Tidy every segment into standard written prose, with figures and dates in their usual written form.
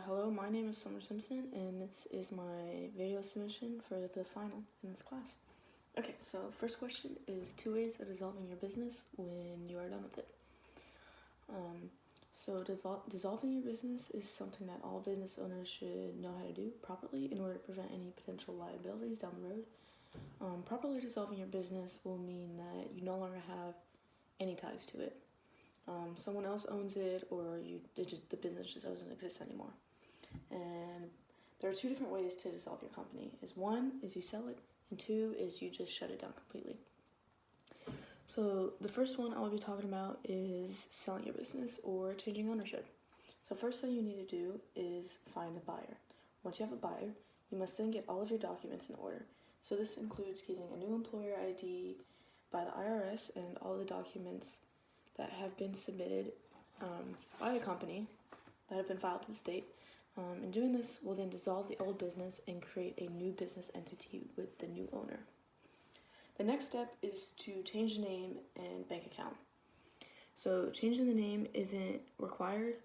Hello, my name is Summer Simpson, and this is my video submission for the final in this class. Okay, so first question is 2 ways of dissolving your business when you are done with it. Dissolving your business is something that all business owners should know how to do properly in order to prevent any potential liabilities down the road. Properly dissolving your business will mean that you no longer have any ties to it. Someone else owns it, or the business just doesn't exist anymore. And there are 2 different ways to dissolve your company. One is you sell it, and 2 is you just shut it down completely. So the first one I will be talking about is selling your business or changing ownership. So first thing you need to do is find a buyer. Once you have a buyer, you must then get all of your documents in order. So this includes getting a new employer ID by the IRS and all the documents that have been submitted by the company that have been filed to the state. And doing this will then dissolve the old business and create a new business entity with the new owner. The next step is to change the name and bank account. So changing the name isn't required,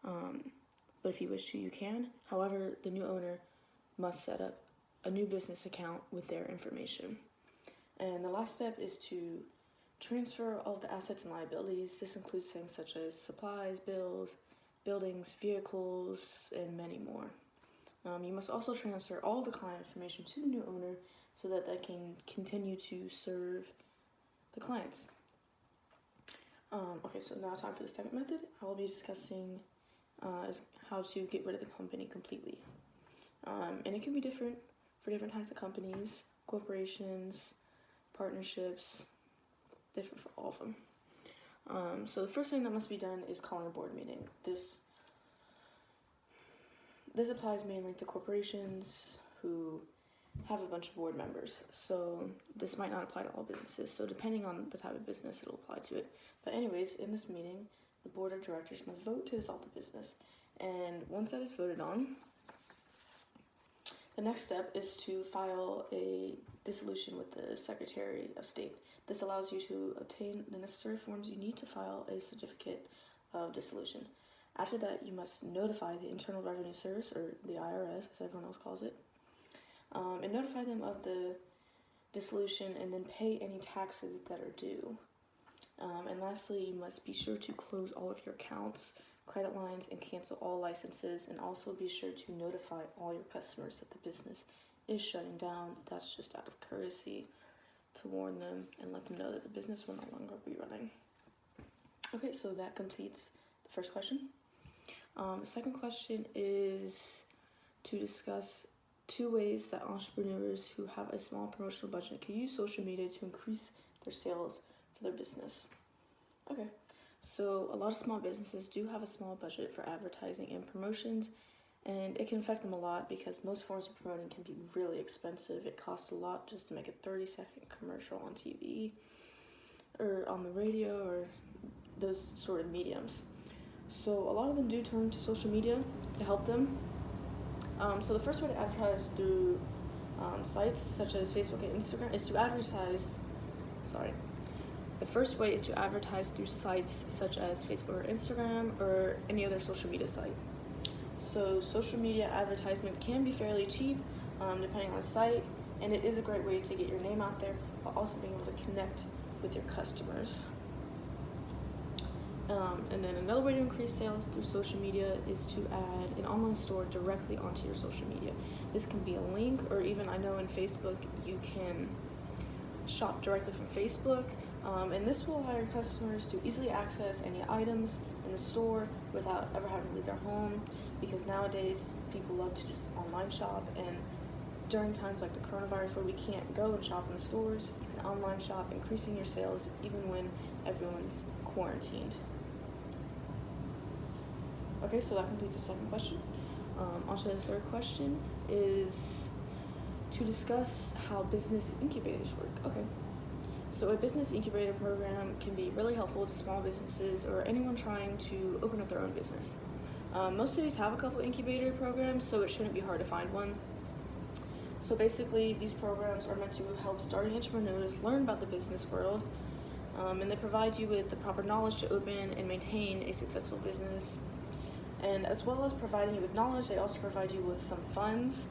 but if you wish to, you can. However, the new owner must set up a new business account with their information. And the last step is to transfer all of the assets and liabilities. This includes things such as supplies, bills, buildings, vehicles, and many more. You must also transfer all the client information to the new owner so that they can continue to serve the clients. Okay, so now time for the second method. I will be discussing is how to get rid of the company completely. And it can be different for different types of companies, corporations, partnerships, different for all of them. So the first thing that must be done is calling a board meeting. This applies mainly to corporations who have a bunch of board members. So this might not apply to all businesses. So depending on the type of business, it'll apply to it. But anyways, in this meeting, the board of directors must vote to dissolve the business. And once that is voted on, the next step is to file a dissolution with the Secretary of State. This allows you to obtain the necessary forms you need to file a certificate of dissolution. After that, you must notify the Internal Revenue Service, or the IRS, as everyone else calls it, and notify them of the dissolution and then pay any taxes that are due. And lastly, you must be sure to close all of your accounts, credit lines, and cancel all licenses, and also be sure to notify all your customers that the business is shutting down. That's just out of courtesy to warn them and let them know that the business will no longer be running. Okay, so that completes the first question. The second question is to discuss 2 ways that entrepreneurs who have a small promotional budget can use social media to increase their sales for their business. Okay, so a lot of small businesses do have a small budget for advertising and promotions, and it can affect them a lot because most forms of promoting can be really expensive. It costs a lot just to make a 30-second commercial on TV or on the radio or those sort of mediums. So a lot of them do turn to social media to help them. So the first way to advertise through sites such as Facebook and Instagram is to advertise, The first way is to advertise through sites such as Facebook or Instagram or any other social media site. So social media advertisement can be fairly cheap depending on the site, and it is a great way to get your name out there while also being able to connect with your customers. And then another way to increase sales through social media is to add an online store directly onto your social media. This can be a link, or even I know in Facebook you can shop directly from Facebook, and this will allow your customers to easily access any items in the store without ever having to leave their home, because nowadays people love to just online shop, and during times like the coronavirus where we can't go and shop in the stores, you can online shop, increasing your sales even when everyone's quarantined. Okay, so that completes the second question. On to the third question is to discuss how business incubators work. Okay, so a business incubator program can be really helpful to small businesses or anyone trying to open up their own business. Most cities have a couple incubator programs, so it shouldn't be hard to find one. So basically, these programs are meant to help starting entrepreneurs learn about the business world, and they provide you with the proper knowledge to open and maintain a successful business. And as well as providing you with knowledge, they also provide you with some funds,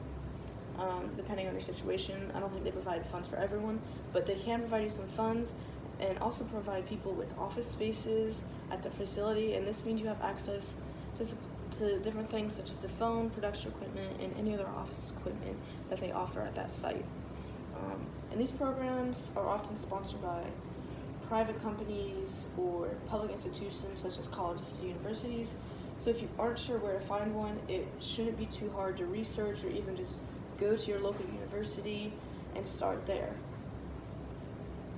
depending on your situation. I don't think they provide funds for everyone, but they can provide you some funds and also provide people with office spaces at the facility. And this means you have access to different things such as the phone, production equipment, and any other office equipment that they offer at that site. And these programs are often sponsored by private companies or public institutions such as colleges and universities. So if you aren't sure where to find one, it shouldn't be too hard to research or even just go to your local university and start there.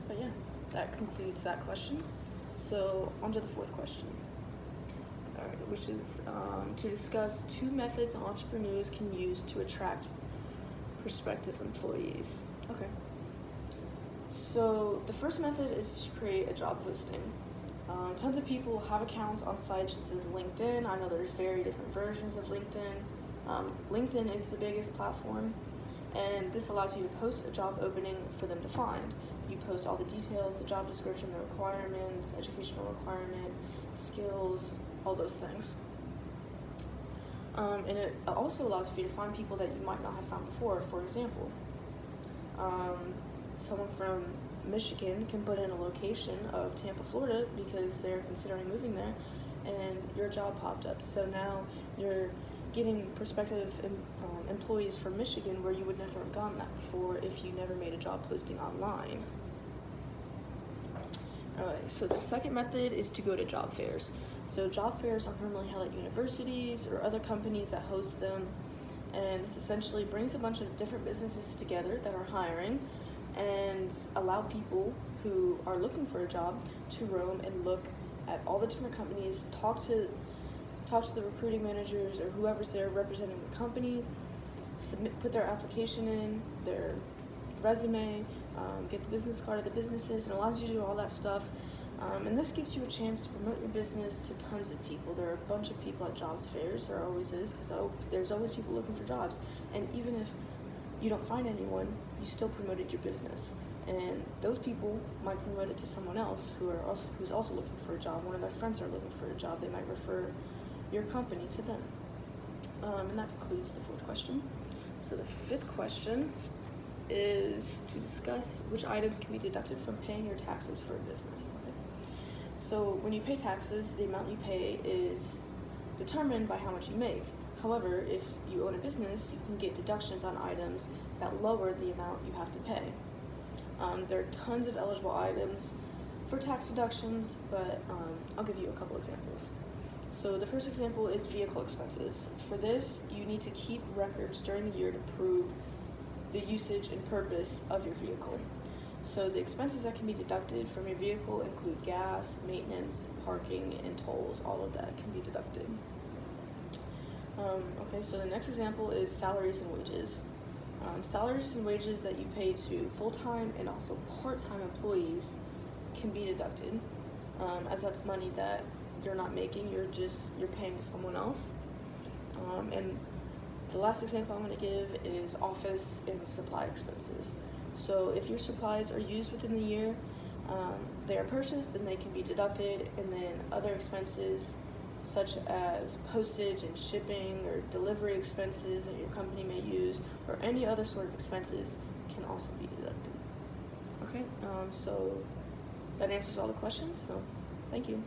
But yeah, that concludes that question. So on to the fourth question, which is to discuss 2 methods entrepreneurs can use to attract prospective employees. Okay. So the first method is to create a job posting. Tons of people have accounts on sites such as LinkedIn. I know there's very different versions of LinkedIn. LinkedIn is the biggest platform, and this allows you to post a job opening for them to find. You post all the details, the job description, the requirements, educational requirement, skills, all those things. And it also allows you to find people that you might not have found before. For example, someone from Michigan can put in a location of Tampa, Florida, because they're considering moving there, and your job popped up. So now you're getting prospective employees from Michigan where you would never have gotten that before if you never made a job posting online. Alright, so the second method is to go to job fairs. So job fairs are normally held at universities or other companies that host them, and this essentially brings a bunch of different businesses together that are hiring and allow people who are looking for a job to roam and look at all the different companies, talk to the recruiting managers or whoever's there representing the company, put their application in, their resume, get the business card of the businesses, and allows you to do all that stuff. And this gives you a chance to promote your business to tons of people. There are a bunch of people at jobs fairs, there always is, because there's always people looking for jobs. And even if you don't find anyone, you still promoted your business. And those people might promote it to someone else who's also looking for a job. One of their friends are looking for a job. They might refer your company to them. And that concludes the fourth question. So the fifth question is to discuss which items can be deducted from paying your taxes for a business. Okay? So when you pay taxes, the amount you pay is determined by how much you make. However, if you own a business, you can get deductions on items that lower the amount you have to pay. There are tons of eligible items for tax deductions, but I'll give you a couple examples. So the first example is vehicle expenses. For this, you need to keep records during the year to prove the usage and purpose of your vehicle. So the expenses that can be deducted from your vehicle include gas, maintenance, parking, and tolls. All of that can be deducted. Okay, so the next example is salaries and wages. Salaries and wages that you pay to full-time and also part-time employees can be deducted, as that's money that you're not making, you're paying to someone else. And the last example I'm going to give is office and supply expenses. So if your supplies are used within the year, they are purchased, then they can be deducted, and then other expenses such as postage and shipping or delivery expenses that your company may use, or any other sort of expenses can also be deducted. Okay, so that answers all the questions, so thank you.